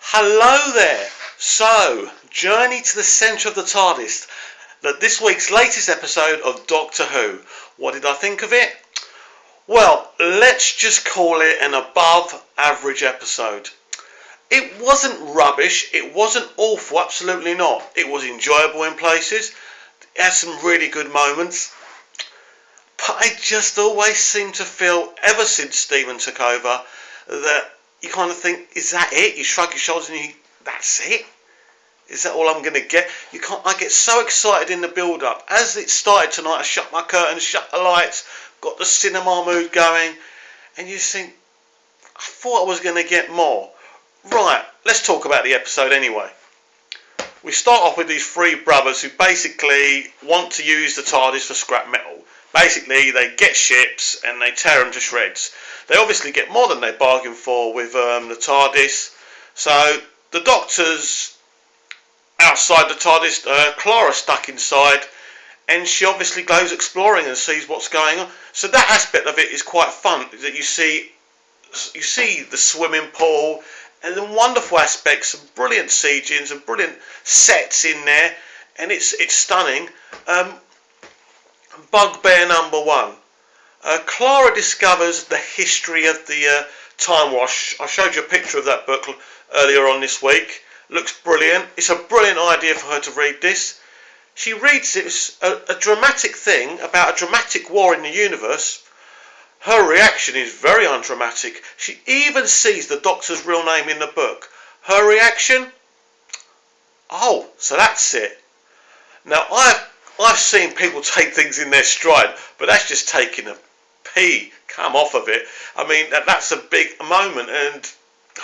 Hello there. So, Journey to the Centre of the TARDIS. This week's latest episode of Doctor Who. What did I think of it? Well, let's just call it an above average episode. It wasn't rubbish. It wasn't awful. Absolutely not. It was enjoyable in places. It had some really good moments. But I just always seem to feel, ever since Stephen took over, that you kind of think, is that it? You shrug your shoulders and that's it? Is that all I'm going to get? I get so excited in the build-up. As it started tonight, I shut my curtains, shut the lights, got the cinema mood going, and you think, I thought I was going to get more. Right, let's talk about the episode anyway. We start off with these three brothers who basically want to use the TARDIS for scrap metal. Basically, they get ships and they tear them to shreds. They obviously get more than they bargained for with the TARDIS. So the Doctor's outside the TARDIS, Clara's stuck inside, and she obviously goes exploring and sees what's going on. So that aspect of it is quite fun. That you see the swimming pool and the wonderful aspects, some brilliant CGs, some brilliant sets in there, and it's stunning. Bugbear number one. Clara discovers the history of the Time Wash. I showed you a picture of that book earlier on this week. Looks brilliant. It's a brilliant idea for her to read this. She reads it. It's a dramatic thing about a dramatic war in the universe. Her reaction is very undramatic. She even sees the Doctor's real name in the book. Her reaction? Oh, so that's it. Now, I've seen people take things in their stride, but that's just taking a pee. Come off of it. I mean, that's a big moment, and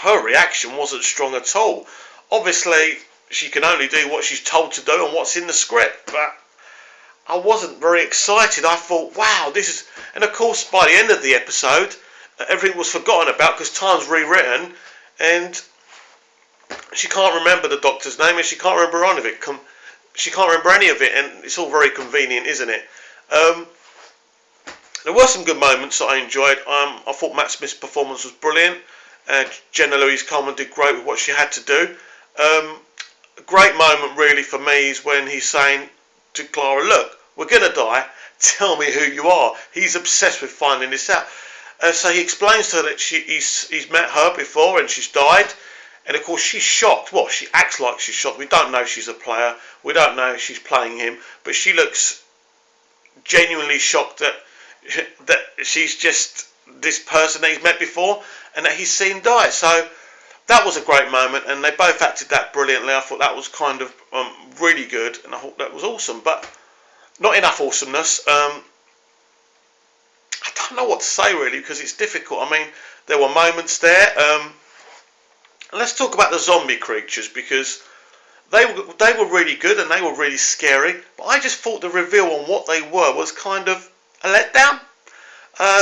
her reaction wasn't strong at all. Obviously, she can only do what she's told to do and what's in the script, but I wasn't very excited. I thought, wow, this is... And of course, by the end of the episode, everything was forgotten about because time's rewritten, and she can't remember the Doctor's name, and she can't remember any of it. She can't remember any of it, and it's all very convenient, isn't it? There were some good moments that I enjoyed. I thought Matt Smith's performance was brilliant. Jenna Louise-Coleman did great with what she had to do. A great moment really for me is when he's saying to Clara, look, we're going to die, tell me who you are. He's obsessed with finding this out. So he explains to her that he's met her before and she's died. And of course she's shocked. Well, she acts like she's shocked. We don't know she's a player. We don't know if she's playing him. But she looks genuinely shocked that she's just this person that he's met before and that he's seen die. So that was a great moment, and they both acted that brilliantly. I thought that was kind of really good, and I thought that was awesome. But not enough awesomeness. I don't know what to say really because it's difficult. I mean, there were moments there. Let's talk about the zombie creatures because they were really good and they were really scary. But I just thought the reveal on what they were was kind of a letdown.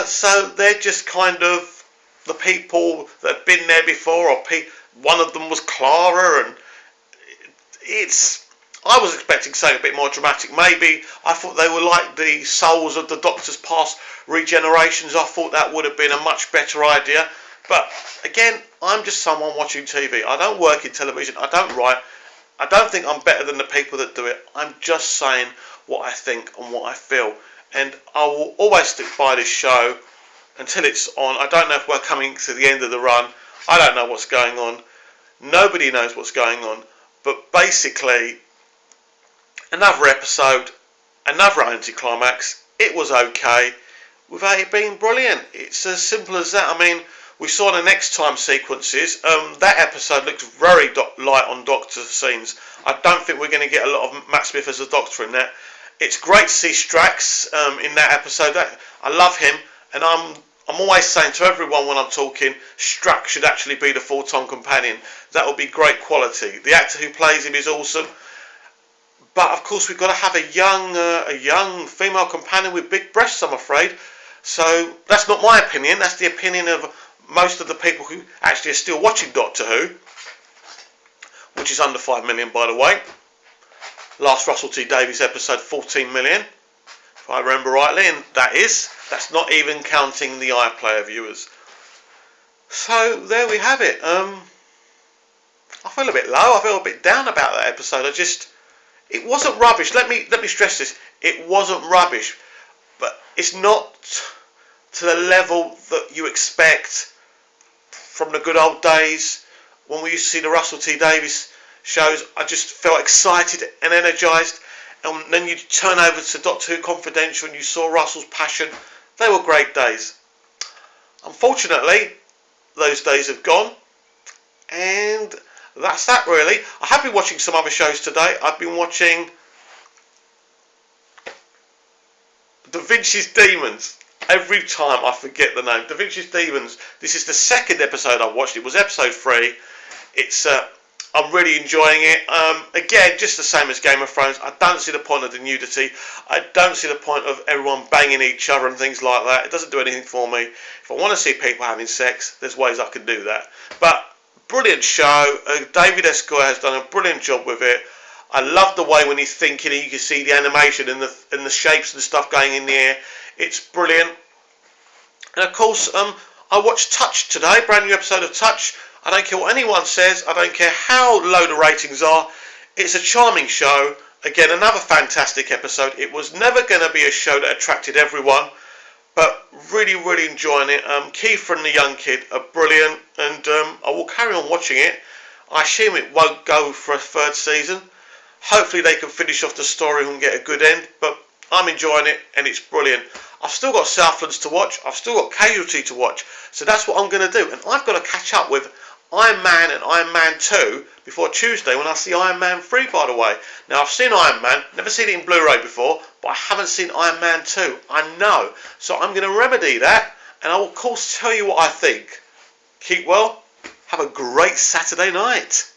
So they're just kind of the people that have been there before, or one of them was Clara, and I was expecting something a bit more dramatic. Maybe I thought they were like the souls of the Doctor's past regenerations. I thought that would have been a much better idea. But again, I'm just someone watching TV. I don't work in television. I don't write. I don't think I'm better than the people that do it. I'm just saying what I think and what I feel. And I will always stick by this show until it's on. I don't know if we're coming to the end of the run. I don't know what's going on. Nobody knows what's going on. But basically, another episode, another anticlimax. It was okay without it being brilliant. It's as simple as that. I mean, we saw the next time sequences. That episode looks very light on Doctor scenes. I don't think we're going to get a lot of Matt Smith as a Doctor in that. It's great to see Strax in that episode. I love him, and I'm always saying to everyone when I'm talking, Strax should actually be the full-time companion. That would be great quality. The actor who plays him is awesome. But of course we've got to have a young female companion with big breasts, I'm afraid. So that's not my opinion. That's the opinion of most of the people who actually are still watching Doctor Who, which is under 5 million, by the way. Last Russell T Davies episode, 14 million, if I remember rightly, and that's not even counting the iPlayer viewers. So there we have it. I feel a bit low. I feel a bit down about that episode. It wasn't rubbish. Let me stress this. It wasn't rubbish, but it's not to the level that you expect from the good old days when we used to see the Russell T Davies shows. I just felt excited and energised, and then you turn over to Doctor Who Confidential and you saw Russell's passion. They were great days. Unfortunately, those days have gone, and that's that really. I have been watching some other shows today. I've been watching Da Vinci's Demons. Every time I forget the name. Da Vinci's Demons. This is the second episode I watched. It was episode 3. It's I'm really enjoying it. Again, just the same as Game of Thrones. I don't see the point of the nudity. I don't see the point of everyone banging each other and things like that. It doesn't do anything for me. If I want to see people having sex, there's ways I can do that. But brilliant show. David Esquire has done a brilliant job with it. I love the way when he's thinking, you can see the animation and the shapes and stuff going in the air. It's brilliant. And of course, I watched Touch today, brand new episode of Touch. I don't care what anyone says. I don't care how low the ratings are. It's a charming show. Again, another fantastic episode. It was never going to be a show that attracted everyone, but really, really enjoying it. Keith and the young kid are brilliant, and I will carry on watching it. I assume it won't go for a third season. Hopefully they can finish off the story and get a good end, but I'm enjoying it and it's brilliant. I've still got Southlands to watch. I've still got Casualty to watch. So that's what I'm going to do. And I've got to catch up with Iron Man and Iron Man 2 before Tuesday when I see Iron Man 3, by the way. Now, I've seen Iron Man. Never seen it in Blu-ray before, but I haven't seen Iron Man 2. I know. So I'm going to remedy that. And I will, of course, tell you what I think. Keep well. Have a great Saturday night.